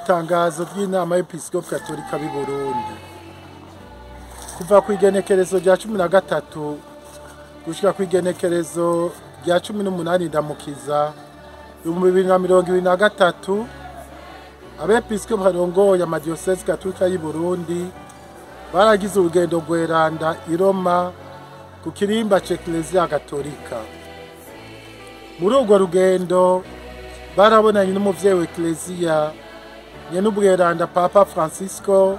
itangazo ry'inama y'Episkopi Katolika b'i Burundi kuva ku igenekerezo rya 13 gushika ku igenekerezo rya 18 ndamukiza 2023 abepiskopi barongoye amadiyoseze Katolika y'i Burundi baragize urugendo rweranda i Roma ku kirimba c'Eklezia Katolika. Muri urwo rugendo barabonanye n'umuvyeyi w'Eklezia nyen'ubweranda Papa Francisco,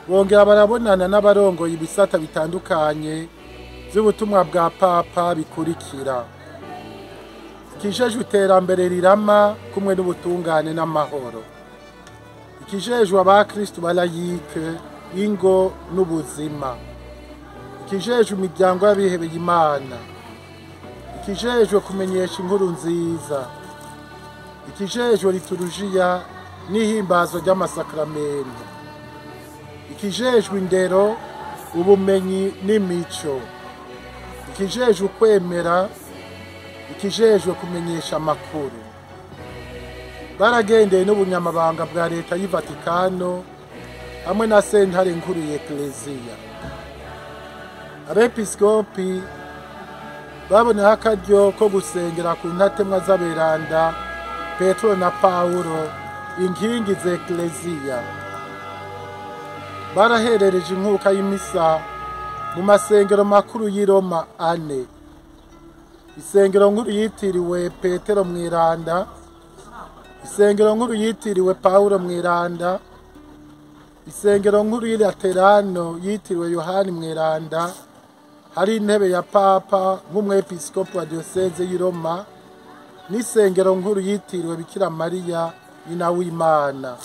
bongera barabonana n'abarongoye ibisata bitandukanye vy'ubutumwa bwa Papa bikurikira: ikijejwe iterambere rirama kumwe n'ubutungane n'amahoro, ikijejwe abakristu balayike ingo n'ubuzima, ikijejwe imiryango y'abihebeye Imana, ikijejwe kumenyesha inkuru nziza, ikijejwe liturujia n'ihimbazo ry'amasakramentu, ikijejwe indero, ubumenyi n'imico, ikijejwe kwemera, ikijejwe kumenyesha amakuru. Baragendeye n'ubunyamabanga bwa leta y'i Vatikano hamwe na sentare nkuru y'Eklezia. Abepiskopi baboneho akaryo ko gusengera ku ntatemwa z'aberanda Petro na Paulo, inkingi z'Eklezia. Baraherereje inkuka y'imisa mu masengero makuru y'i Roma 4: isengero nkuru yitiriwe Petero Mweranda, isengero nkuru yitiriwe Paulo Mweranda, isengero nkuru y'i Laterano yitiriwe Yohani Mweranda, hari intebe ya Papa nk'umwepiskopi wa diyoseze y'i Roma, n'isengero nkuru yitiriwe Bikira Mariya nyina w'Imana.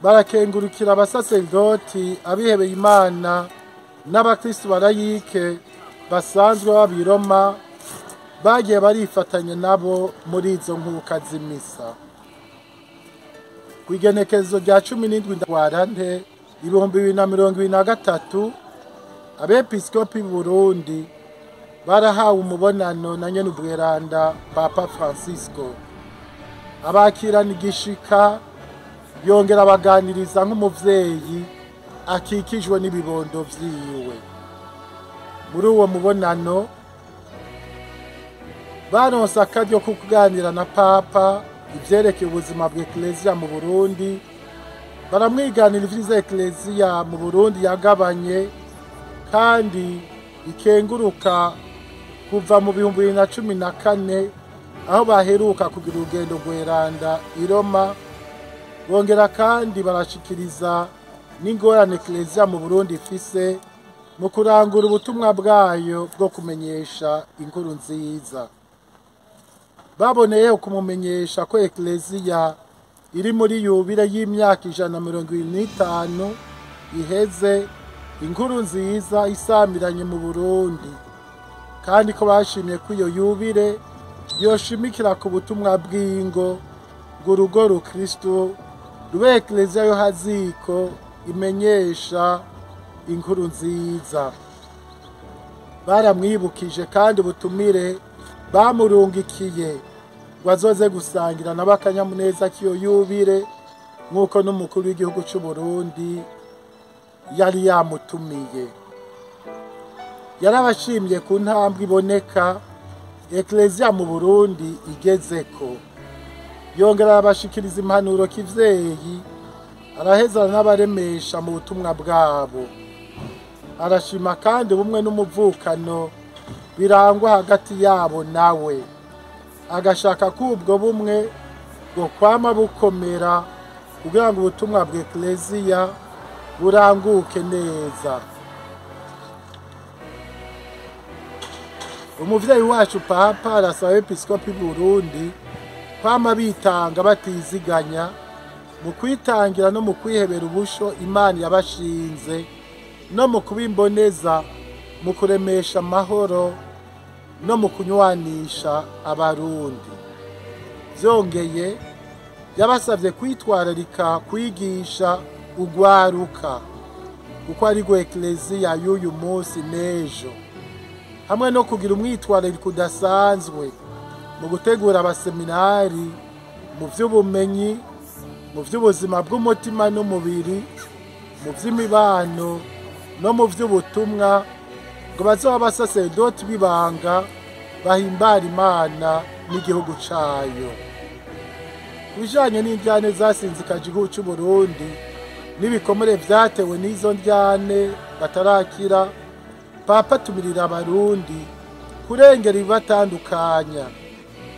Barakengurukira abasaserdoti, abihebeye Imana n'abakristu balayike basanzwe b'ab'i Roma bagiye barifatanya nabo muri izo nkuka z'imisa. Ku igenekerezo rya 17 Ntwarante 2023 abepiskopi Burundi barahawe umubonano na nyen'ubweranda Papa Francisco, abakirana igishika, yongera abaganiriza nk'umuvyeyi akikijwe n'ibibondo vyiwe. Muri uwo mubonano baronse akaryo ko kuganira na Papa ivyerekeye ubuzima bw'Eklezia mu Burundi, baramwiganira ivyiza Eklezia mu Burundi yagabanye kandi ikenguruka kuva mu 2014 aho baheruka kugira urugendo rweranda i Roma. Bongera kandi barashikiriza n'ingorane Eklezia mu Burundi ifise mu kurangura ubutumwa bwayo bwo kumenyesha inkuru nziza. Baboneye kumumenyesha ko Eklezia iri muri yubile y'imyaka 125 iheze inkuru nziza isamiranye mu Burundi, kandi ko bashimye ko iyo yubile yoshimikira ku butumwa bw'ingo ng'urugo rukristo rube Eklezia yo haziko imenyesha inkuru nziza. Baramwibukije kandi ubutumire bamurungikiye ngo azoze gusangira n'abakanyamuneza k'iyo yubile nk'uko n'umukuru w'igihugu cy'u Burundi yari yamutumiye. Yarabashimye ku ntambwe iboneka Eklezia mu Burundi igezeko, yongera abashikiriza impanuro k'ivyeyi, araheza n'abaremesha mu butumwa bwabo. Arashima kandi ubumwe n'umuvukano birangwa hagati yabo nawe, agashaka ko ubwo bumwe bwo kwama bukomera kugira ngo ubutumwa bw'Eklezia buranguke neza. Umuvyeyi wacu Papa arasaba Episkopi Burundi kwama bitanga batiziganya mu kwitangira no mu kwihebera ubusho Imana yabashinze, no mu kubimboneza mu kuremesha amahoro no mu kunywanisha abarundi. Vyongeye yabasavye kwitwararika kwigisha ugwaruka kuko ari rwo Eklezia y'uyu munsi n'ejo, hamwe no kugira umwitwarariko udasanzwe mu gutegura abaseminari mu by'ubumenyi, mu by'ubuzima bw'umutima n'umubiri, mu by'imibano no mu by'ubutumwa, ngo bazoba abasaserdoti b'ibanga bahimbara Imana n'igihugu cayo. Ku bijanye n'indyane zasinzikaje igihugu c'u Burundi n'ibikomere vyatewe n'izo ndyane batarakira, Papa atumirira abarundi kurengera ibibatandukanya,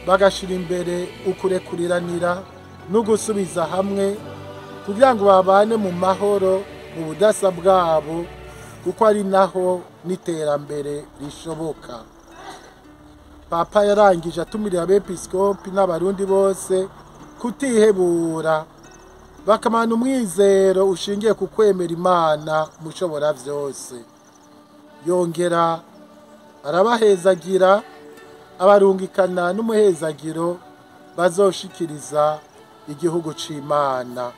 bagashira imbere ukurekuriranira no gusubiza hamwe kugira ngo babane mu mahoro mu budasa bwabo, kuko ari naho n'iterambere rishoboka. Papa yarangije atumirira abepiskopi n'abarundi bose kutihebura, bakamana umwizero ushingiye ku kwemera Imana mushobora vyose. Yongera arabahezagira, abarungikana n'umuhezagiro bazoshikiriza igihugu c'Imana.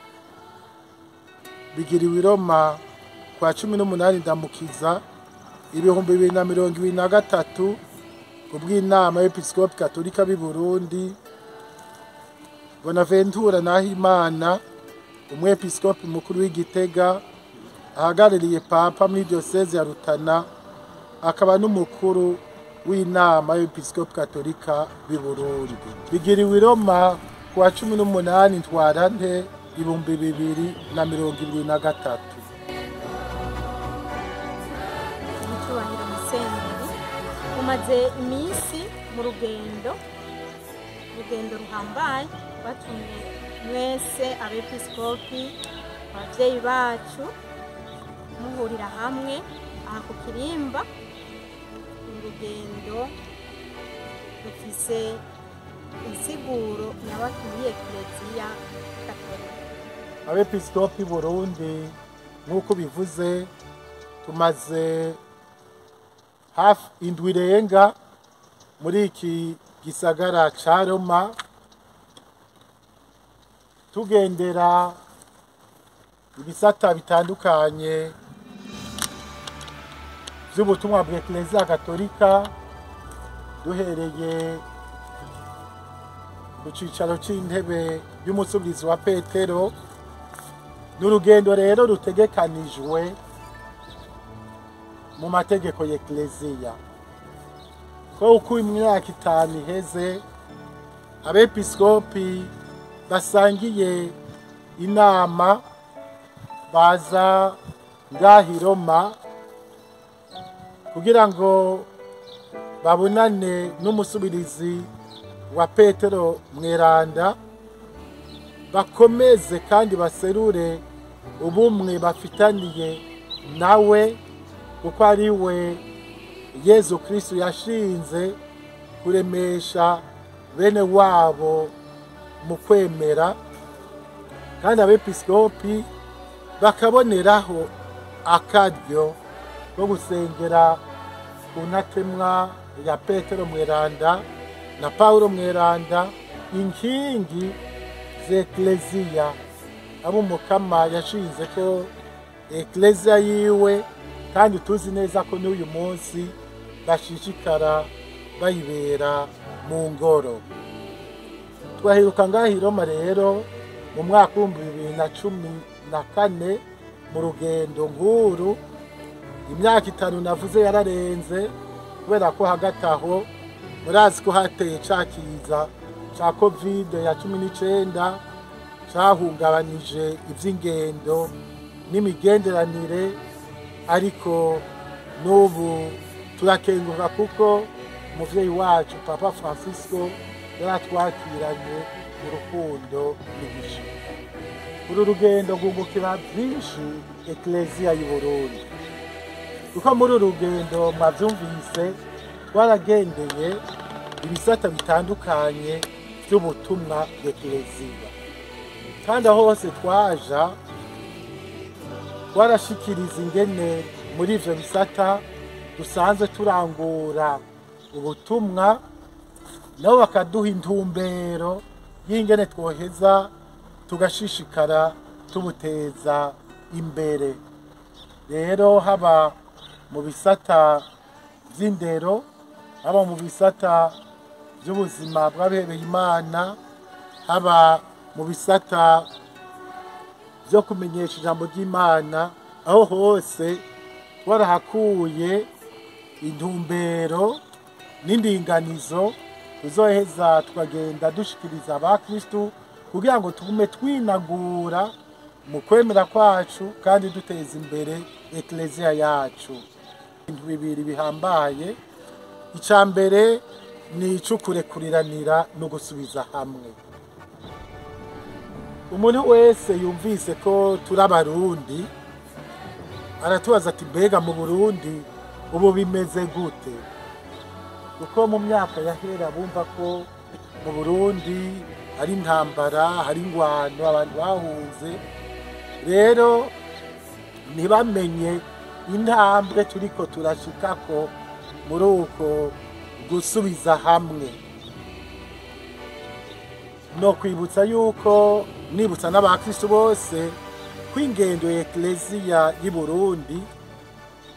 Bigiriwe i Roma kwa 18 Ndamukiza 2023 kubw'inama y'Episkopi Katolika b'i Burundi. Bonaventura Nahimana, umwepiskopi mukuru w'Igitega ahagarariye Papa muri diocese ya Rutana, akaba n'umukuru w'inama y'Episkopi Katolika b'i Burundi. Bigiriwe i Roma kuwa 18 Ntwarante 2023. Icyubahiro Musenyeri, umaze iminsi mu rugendo ruhambaye, batumye mwese abepiskopi, abavyeyi bacu, muhurira hamwe aha ku Kirimba. Urugendo rufise insiguro nyabakiriye Eklezia Katolika. Abepiskopi Burundi nk'uko bivuze, tumaze hafi indwi irenga muri iki gisagara ca Roma, tugendera ibisata bitandukanye by'ubutumwa bwa Eklezia Katolika, duhereye ku cicaro c'intebe y'umusubirizi wa Petero. N'urugendo rero rutegekanijwe mu mategeko ya Eklezia, ko uko imyaka 5 iheze abepiskopi basangiye inama baza ngaha i Roma kugira ngo babonane n'umusubirizi wa Petero Mweranda, bakomeze kandi baserure ubumwe bafitaniye nawe, kuko ari we Yezu Kristo yashinze kuremesha bene wabo mu kwemera. Kandi abepiskopi bakaboneraho akaryo ko gusengera ku ntatemwa ya Petero Mweranda na Paulo Mweranda, inkingi z'Eklezia, abo Mukama yashinze ko Eklezia yiwe, kandi tuzi neza ko n'uyu munsi bashishikara bayibera mu ngoro. Twaheruka ngaha i Roma rero mu mwaka wa 2014 mu rugendo nkuru. Imyaka 5 navuze yararenze, kubera ko hagati aho murazi ko hateye cakiza ca Covid ya 19 cahungabanije ivy'ingendo n'imigenderanire, ariko n'ubu turakenguruka kuko umuvyeyi wacu Papa Francisco yaratwakiranye urukundo n'igishika. Uru rugendo rwungukira byinshi Eklezia y'u Burundi, kuko muri uru rugendo mwavyumvise twaragendeye ibisata bitandukanye by'ubutumwa bw'Eklezia, kandi aho hose twaja twarashikiriza ingene muri ivyo bisata dusanzwe turangura ubutumwa, nabo bakaduha intumbero y'ingene twoheza tugashishikara tubuteza imbere. Rero haba mu bisata vy'indero, haba mu bisata by'ubuzima bw'abihebeye Imana, haba mu bisata byo kumenyesha ijambo ry'Imana, aho hose twarahakuye intumbero n'indinganizo tuzoheza tukagenda dushikiriza abakristu kugira ngo tugume twinagura mu kwemera kwacu kandi duteza imbere ekleziya yacu. Ibintu bibiri bihambaye, icya mbere ni icukurekuriranira no gusubiza hamwe. Umuntu wese yumvise ko turi Abarundi aratubaza ati mbega mu Burundi ubu bimeze gute? Kuko mu myaka yahera bumva ko mu Burundi hari intambara, hari ingwano, abantu bahunze. Rero ntibamenye intambwe turiko turashikako muri uko gusubiza hamwe. No kwibutsa yuko nibutsa n'abakristo bose ko ingendo ya ekleziya y'i Burundi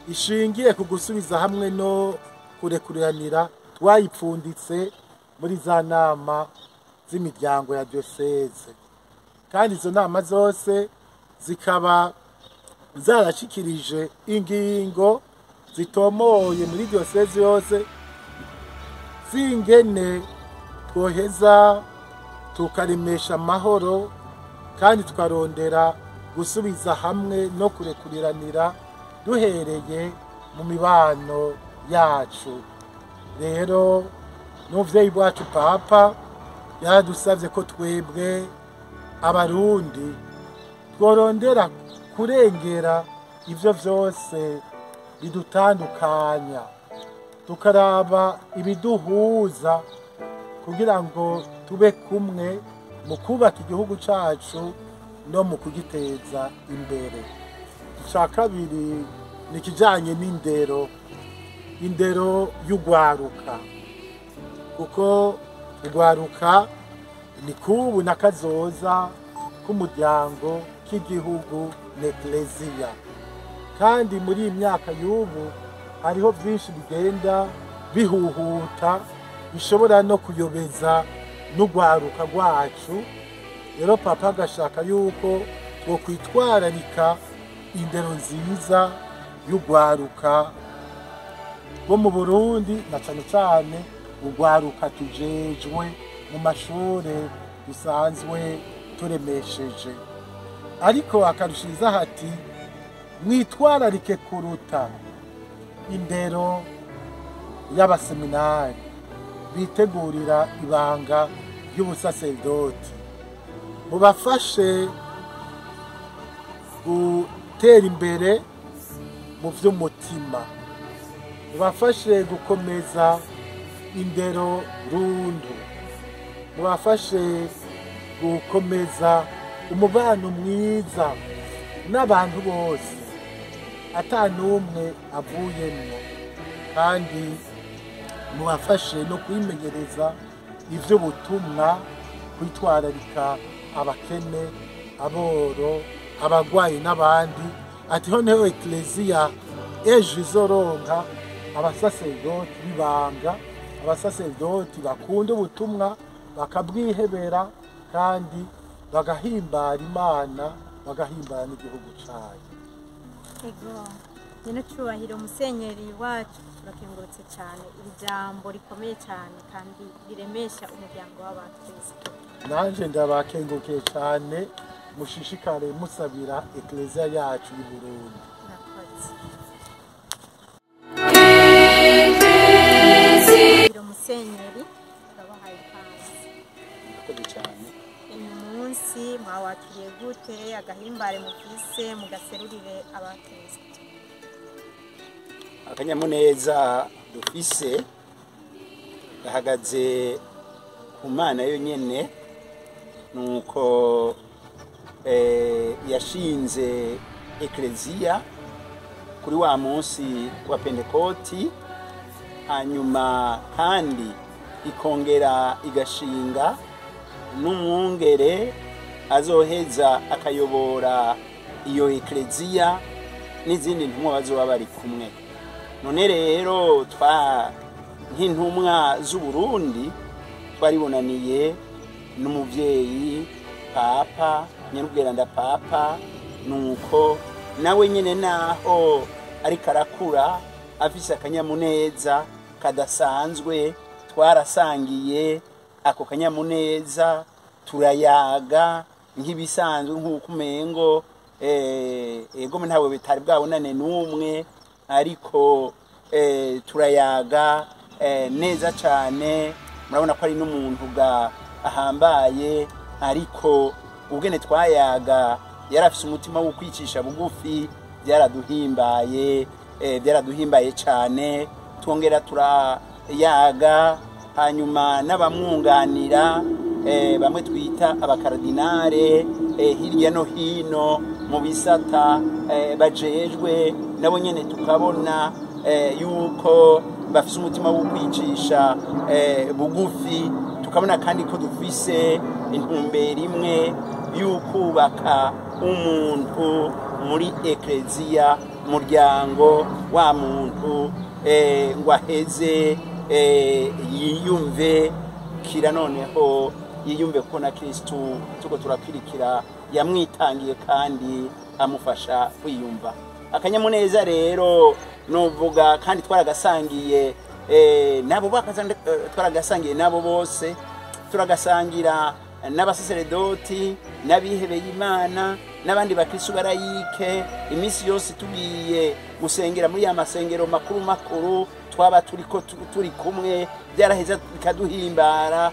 ishingiye ku gusubiza hamwe no kurekuriranira twayipfunditse muri za nama z'imiryango ya diocese, kandi izo nama zose zikaba zarashikirije ingingo zitomoye muri diocese yose zingene twoheza tukaremesha amahoro kandi tukarondera gusubiza hamwe no kurekuriranira duhereye mu mibano yacu. Rero n'umuvyeyi wacu Papa yaradusavye ko twebwe Abarundi tworondera kurengera ivyo vyose bidutandukanya, tukaraba ibiduhuza kugira ngo tube kumwe mu kubaka igihugu cacu no mu kugiteza imbere. Ica kabiri ni kijanye n'indero, indero y'ugwaruka, kuko ugwaruka ni kubu nakazoza k'umuryango k'igihugu n'ekleziya, kandi muri iyi myaka y'ubu hariho byinshi bigenda bihuhuta bishobora no kuyobeza n'ugwaruka rwacu. Rero Papa agashaka yuko twokwitwararika indero nziza y'ugwaruka bo mu Burundi, na cane cane ugwaruka tujejwe mu mashure dusanzwe turemesheje. Ariko akarushiriza hati mwitwararike kuruta indero y'abaseminari bitegurira ibanga ry'ubusaserdoti, mubafashe gutera imbere mu vy'umutima, mubafashe gukomeza indero rundu, mubafashe gukomeza umubano mwiza n'abantu bose ata n'umwe avuyemwo, kandi mubafashe no kwimenyereza ivy'ubutumwa, kwitwararika abakene, aboro, abagwayi n'abandi. Ati honeho ekleziya ejo izoronka abasaserdoti b'ibanga, abasaserdoti bakunda ubutumwa bakabwihebera kandi bagahimbara Imana, bagahimbara n'igihugu cayo. Ego, nyene cyubahiro musenyeri wacu turakengurutse cyane, iri jambo rikomeye cyane kandi riremesha umuryango w'abakristo. Nanje ndabakengurukiye cyane, mushishikare musabira ekleziya yacu y'u Burundi. Musenyeri turabahaye ikaze. Uyu munsi mwawakiriye gute? Agahimbare mufise mugaserurire abakristo. Akanyamuneza dufise gahagaze ku Mana yo nyene, nuko yashinze ekleziya kuri wa munsi wa Pentekoti, hanyuma kandi ikongera igashinga n'umwungere azoheza akayobora iyo ekleziya n'izindi ntumwa bazoba bari kumwe. None rero nk'intumwa z'u Burundi twaribonaniye n'umuvyeyi papa nyarubweranda papa, nuko nawe nyene naho ariko arakura afise akanyamuneza kadasanzwe, twarasangiye ako kanyamuneza turayaga nk'ibisanzwe nk'uko umengo ego ntawe bitari bwabonane n'umwe, ariko turayaga neza cyane. Murabona ko ari n'umuntu ahambaye, ariko ubwene twayaga yarafise umutima wo kwicisha bugufi, byaraduhimbaye cyane. Twongera turayaga hanyuma n'abamwunganira bamwe twita abakaradinare hirya no hino mu bisata bajejwe, nabo nyene tukabona yuko bafise umutima wo kwicisha bugufi. Tukabona kandi ko dufise intumbero imwe y'ukubaka umuntu muri ekleziya, umuryango wa muntu ngo aheze yiyumve kira, noneho yiyumve ko na Kristu tuko turakwirikira yamwitangiye kandi amufasha kwiyumva. Akanyamuneza rero novuga kandi twaragasangiye nabo twaraгаsangiye nabo bose, turagasangira n'abasaseredoti n'abihebeye Imana n'abandi bakristo barayike. Imisi yose tugiye gusengera muri ya masengero makuru twaba turi kumwe, byaraheza bikaduhimbara,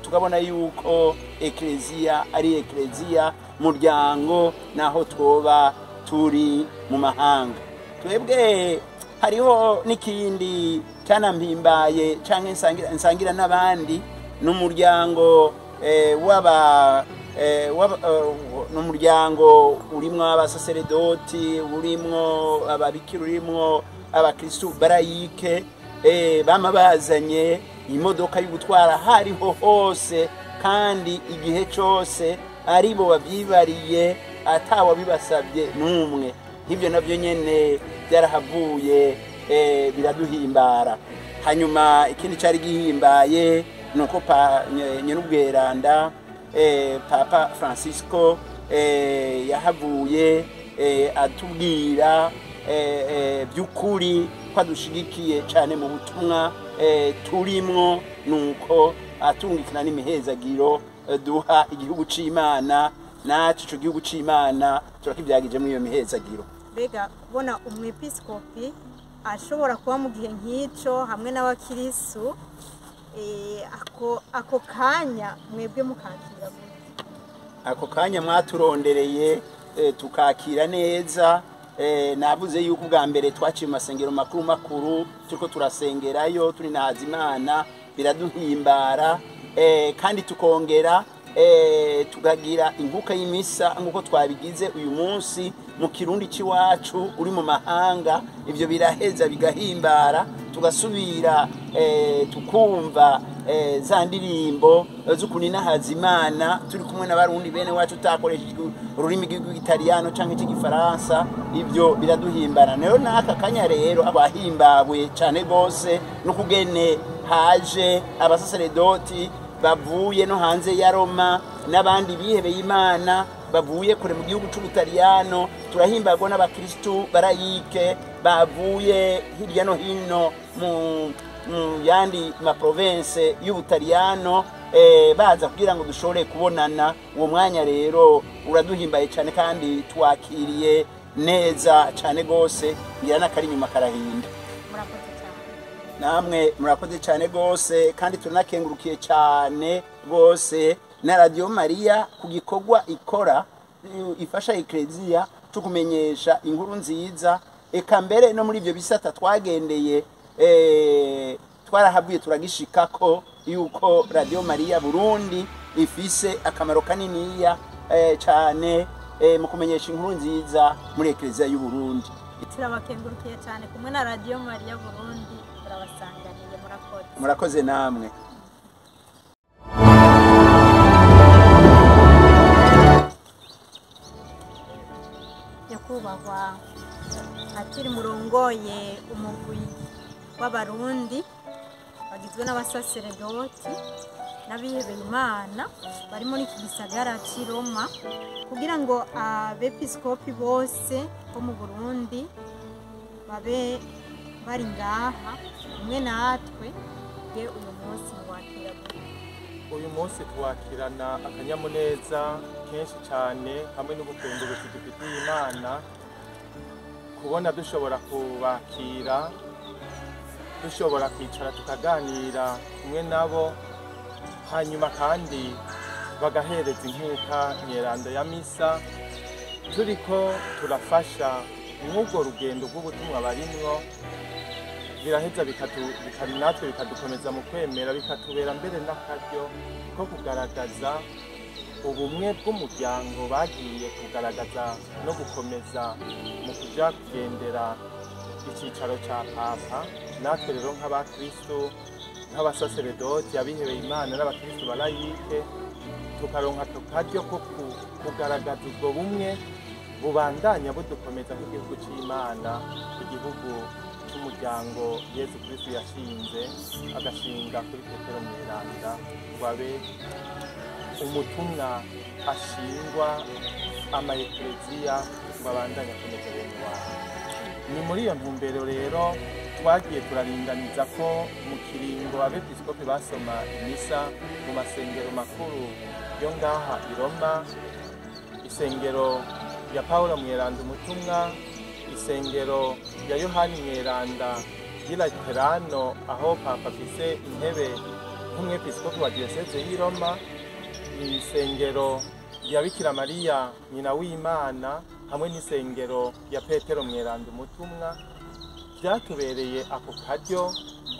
tukabona yuko ekleziya ari ekleziya muryango, naho twoba turi mu mahanga. Twebwe hariho n'ikindi canampimbaye canke nsangira n'abandi, n'umuryango n'umuryango urimwo abasaseredoti, urimwo ababikira, urimwo abakristo barayike. Bama bazanye imodoka y'ugutwara hariho hose kandi igihe cyose, aribo bavyibariye atawa bibasabye n'umwe. Hivyo navyo nyene byarahavuye biraduhimbara. Hanyuma ikindi cari gihimbaye nuko nyarubweranda Papa Francisco yahavuye atubwira by'ukuri ko adushigikiye cyane mu butumwa turimwo, nuko atungikana n'imihezagiro duha igihugu c'Imana, nacu ico gihugu c'Imana turakivyagije muri iyo mihezagiro. Bega kubona umwepiskopi ashobora kuba mu gihe nk'ico hamwe n'abakirisu, ako kanya mwebwe mukakira gute? Ako kanya mwaturondereye tukakira neza. Navuze yuko bwa mbere twaciye masengero makuru turiko turasengerayo, turi nahaza Imana, biraduhimbara kandi tukongera tugagira inkuka y'imisa nk'uko twabigize uyu munsi mu kirundi cy'iwacu uri mu mahanga. Ibyo biraheza bigahimbara, tugasubira tukumva za ndirimbo z'ukuninahaza Imana turi kumwe n'abarundi bene wacu utakoresheje ururimi rw'Igitaliyano canke cy'Igifaransa. Ibyo biraduhimbara. Rero n'aka kanya rero abahimbawe cyane gose n'ukugene haje abasaseredoti bavuye no hanze ya Roma n'abandi bihebeye Imana bavuye kure mu gihugu c'Ubutaliyano. Turahimbagwa n'abakristu barayike bavuye hirya no hino mu yandi ma province y'Ubutaliyano, baza kugira ngo dushobore kubonana. Uwo mwanya rero uraduhimbaye cyane kandi twakiriye neza cyane gose, ngira n'akari nyuma karahinda. Namwe murakoze cyane gose, kandi tunakengurukiye cyane gose na Radio Maria ku gikorwa ikora ifasha ekleziya tukumenyesha inkuru nziza. Eka mbere no muri ibyo bisata twagendeye twarahavuye turagishikako yuko Radio Maria Burundi ifise akamaro kaniniya cyane mu kumenyesha inkuru nziza muri ekleziya y'u Burundi. Turabakengurukiye cyane kumwe na Radio Maria Burundi, turabasanganiye. Murakoze namwe. Nyakubahwa akiri murongoye umugwi w'abarundi bagizwe n'abasaseredoti, n'abihebeye Imana bari muri iki gisagara cy'i Roma kugira ngo abepiskopi bose bo mu Burundi babe bari ngaha umwe natwe ye uyu munsi wakira. Uyu munsi twakirana akanyamuneza kenshi cyane hamwe n'ubukenguruki dufitiye Imana kubona dushobora kubakira, dushobora kwicara tukaganira kumwe nabo, hanyuma kandi bagahereza inkuka nyeranda ya misa, turiko turafasha mw'ubwo rugendo rw'ubutumwa barimwo, biraheza natwe bikadukomeza mu kwemera, bikatubera mbere n'akaryo ko kugaragaza ubumwe bw'umuryango bagiye kugaragaza no gukomeza mu kuja kugendera icyicaro cya Papa. Natwe rero nk'abakristo, nk'abasaseredoti, abihebeye Imana n'abakristo balayike, tukaronka akaryo ko kugaragaza ubwo bumwe bubandanya budukomeza nk'igihugu cy'Imana, igihugu cy'umuryango Yesu Kristo yashinze, agashinga kuri Petero Mweranda ngo abe umutumwa ashingwa amaekleziya ngo abandanye akomeza bene wabo. Ni muri iyo ntumbero rero twagiye turaringaniza ko mu kiringo abepiskopi basoma imisa mu masengero makuru yo ngaha i Roma, isengero ya Paulo Mweranda umutumwa, isengero ya Yohani Mweranda y'i Laterano aho Papa afise intebe nk'umwepiskopi wa diyoseze y'i Roma, isengero ya Bikira Mariya nyina w'Imana hamwe n'isengero ya Petero Mweranda umutumwa, byatubereye ako karyo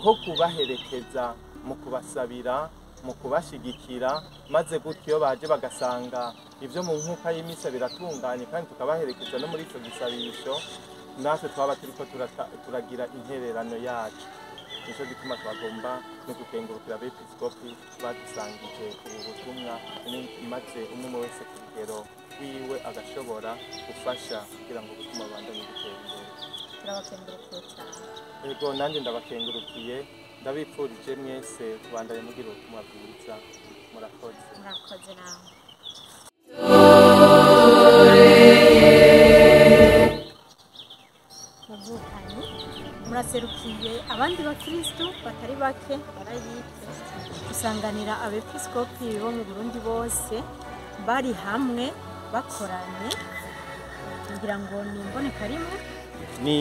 ko kubaherekeza mu kubasabira, mu kubashigikira, maze gutyo baje bagasanga ivyo mu nkuka y'imisa biratunganye kandi tukabaherekeza no muri ico gisabisho, natwe twaba turiko turagira intererano yacu. Nico gituma twagomba no gukengurukira abepiskopi badusangije ubu butumwa, maze umwe wese ku rugero wiwe agashobora gufasha kugira ngo ubutumwa bubandanye butera imbere. Turabakengurukiye cyane. Yego, nanjye ndabakengurukiye, ndabipfurije mwese kubandanya mugira ubutumwa bwiza. Murakoze. Murakoze nawe. Muvukanye muraserukiye abandi bakristo batari bake barayike gusanganira abepiskopi bo mu Burundi bose bari hamwe bakoranye kugira ngo nimboneka rimwe. Ni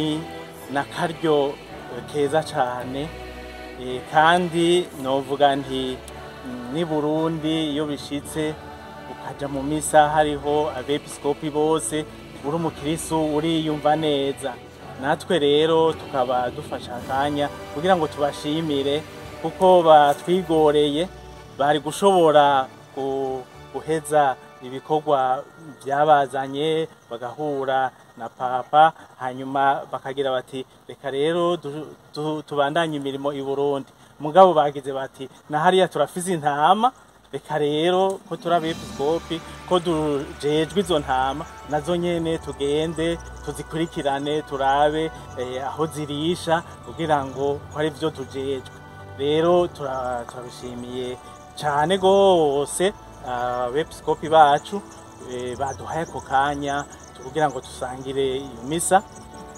nakaryo keza cyane, kandi novuga nti ni Burundi iyo bishitse ukaja mu misa hariho abepiskopi bose, uri umukristo uriyumva neza. Natwe rero tukaba dufasha akanya kugira ngo tubashimire kuko batwigoreye, bari gushobora guheza ibikorwa byabazanye bagahura na Papa, hanyuma bakagira bati reka rero tubandanye imirimo i Burundi. Mugabo bagize bati na hariya turafize intama, reka rero ko turabepiskopi ko dujejwe izo ntama nazo nyene tugende tuzikurikirane, turabe aho zirisha kugira ngo ko ari byo tujejwe. Rero turabishimiye cyane gose abepiskopi bacu baduhaye ako kanya kugira ngo dusangire iyo misa.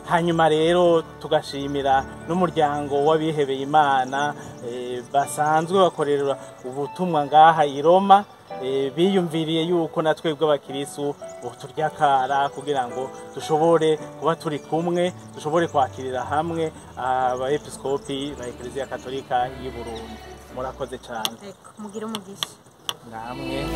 Hanyuma rero tugashimira n'umuryango w'abihebeye Imana basanzwe bakorera ubutumwa ngaha i Roma, biyumviriye yuko natwebwe abakirisu turyakara kugira ngo dushobore kuba turi kumwe, dushobore kwakirira hamwe abepiskopi ba Ekleziya Katolika y'i Burundi. Murakoze cyane. Mugira umugisha. Namwe.